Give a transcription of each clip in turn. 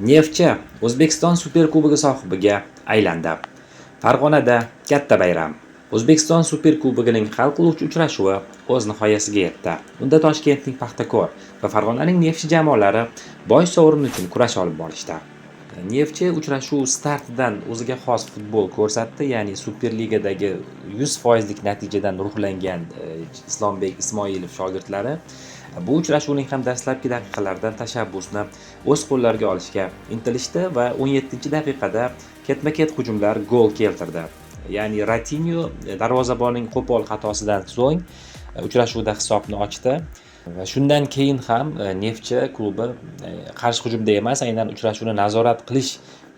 Neftchi O'zbekiston Superkubogi sohibiga aylandi. Farg'onada katta bayram. O'zbekiston Superkubogining hal qiluvchi uchrashuvi o'z nihoyasiga yetdi. Unda Toshkentning Paxtakor va Farg'onaning Neftchi jamoalari bosh sovrin uchun kurash olib borishdi. Neftchi uchrashuv startidan o'ziga xos futbol ko'rsatdi, ya'ni Superligadagi 100% natijadan ruhlangan Islombek Ismoilov shogirdlari bu uchrashuvning ham dastlabki daqiqalaridan tashabbusni o'z qo'llariga olishga intilishdi va 17-daqiqada ketma-ket hujumlar gol keltirdi. Ya'ni Ratinho darvozabonning qo'pol xatosidan so'ng uchrashuvda hisobni ochdi. Va shundan keyin ham Neftchi klubi qarshi hujumda emas, aynan uchrashuvni nazorat qilish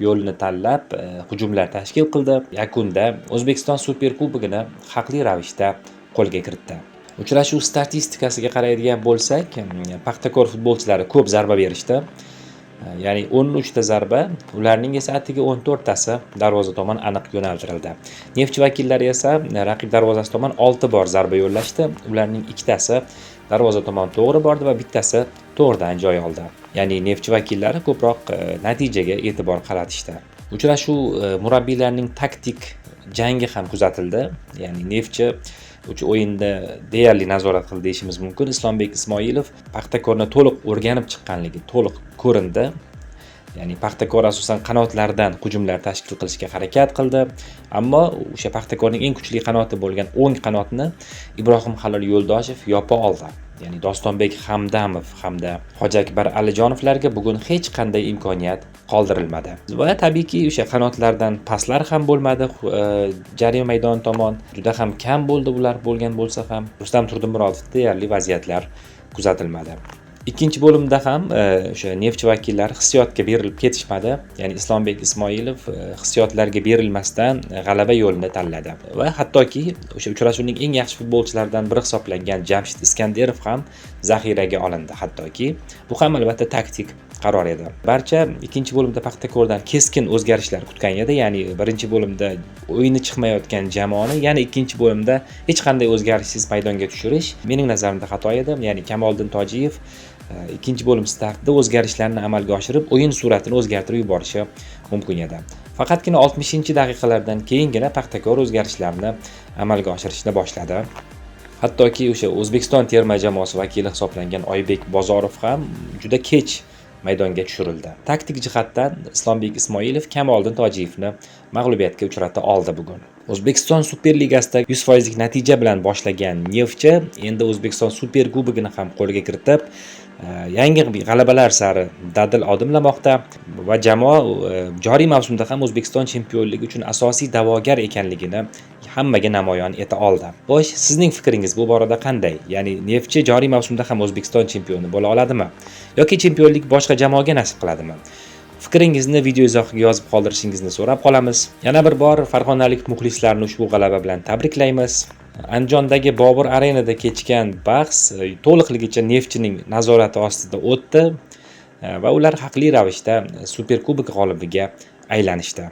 yo'lini tanlab hujumlar tashkil qildi. Yakunda O'zbekiston Superkubogini haqli ravishda qo'lga kiritdi. Uchrashuv statistikasiga qaraydigan bo'lsak, Paxtakor futbolchilari ko'p zarba berishdi. Ya'ni 13 ta zarba, ularning esa atigi 14 tasi darvoza tomon aniq yo'naltirildi. Neftchi vakillari esa raqib darvozasi tomon 6 bor zarba yo'llashdi. Ularning 2 tasi darvoza tomon to'g'ri bordi va bittasi to'g'ridan joy oldi. Ya'ni Neftchi vakillari ko'proq natijaga e'tibor qaratishdi. Uchrashuv murabbiylarning taktik jangi ham kuzatildi. Ya'ni Neftchi o'yinda deyarli nazorat qildi deyishimiz mumkin. Islombek Ismoilov Paxtakorni to'liq o'rganib chiqqanligi to'liq ko'rindi. Ya'ni Paxtakor asosan qanotlardan hujumlar tashkil qilishga harakat qildi, ammo o'sha Paxtakorning eng kuchli qanoti bo'lgan o'ng qanotni Ibrohim Halil Yo'ldoshev yopa oldi. Ya'ni Dostonbek Hamdamov hamda Hoji Akbar Alijonovlarga bugun hech qanday imkoniyat qoldirilmadi. Va tabiiyki o'sha qanotlardan paslar ham bo'lmadi. Jarima maydoni tomon juda ham kam bo'ldi ular bo'lgan bo'lsa ham. Rustam Turdimurodov deyarli vaziyatlar kuzatilmadi. Ikkinchi bo'limda ham o'sha Neftchi vakillari hissiyotga berilib ketishmadi. Ya'ni Islombek Ismoilov hissiyotlarga berilmasdan g'alaba yo'lini tanladi. Va hattoki o'sha uchrashuvning eng yaxshi futbolchilaridan biri hisoblangan Jamshid Iskanderov ham zaxiraga olindi hattoki. Bu ham albatta taktik qaror edi. Barcha ikkinchi bo'limda Paxtakordan keskin o'zgarishlar kutgan edi. Ya'ni birinchi bo'limda o'yini chiqmayotgan jamoani yana ikkinchi bo'limda hech qanday o'zgarishsiz maydonga tushirish mening nazarimda xato edi. Ya'ni Kamoliddin Tojiyev ikkinchi bo'lim startida o'zgarishlarni amalga oshirib, o'yin suratini o'zgartirib yuborishi mumkin edi. Faqatgina 60-daqiqalardan keyingina Paxtakor o'zgarishlarni amalga oshirishni boshladi. Hattoki o'sha O'zbekiston terma jamoasi vakili hisoblangan Oybek Bozorov ham juda kech maydonga tushirildi. Taktik jihatdan Islombek Ismoilov Kamoliddin Tojiyevni mag'lubiyatga uchrata oldi bugun. O'zbekiston Superligasida 100% natija bilan boshlagan Neftchi endi O'zbekiston Superkubogini ham qo'lga kiritib, yangi g'alabalar sari dadil odimlamoqda va jamoa joriy mavsumda ham O'zbekiston chempionligi uchun asosiy da'vogar ekanligini hammaga namoyon eta oldi. Xo'sh, sizning fikringiz bu borada qanday? Ya'ni Neftchi joriy mavsumda ham O'zbekiston chempioni bo'la oladimi? Yoki chempionlik boshqa jamoaga nasib qiladimi? Fikringizni video izohiga yozib qoldirishingizni so'rab qolamiz. Yana bir bor farg'onalik muxlislarni ushbu g'alaba bilan tabriklaymiz. Andijondagi Bobur arenada kechgan bahs to'liqligicha Neftchining nazorati ostida o'tdi va ular haqli ravishda Superkubok g'olibiga aylanishdi.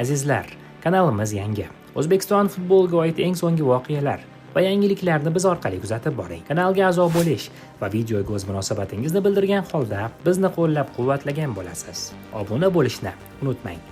Azizlar, kanalimiz yangi. O'zbekiston futboliga oid eng so'nggi voqealar va yangiliklarni biz orqali kuzatib boring. Kanalga a'zo bo'lish va videoga o'z munosabatingizni bildirgan holda bizni qo'llab-quvvatlagan bo'lasiz. Obuna bo'lishni unutmang.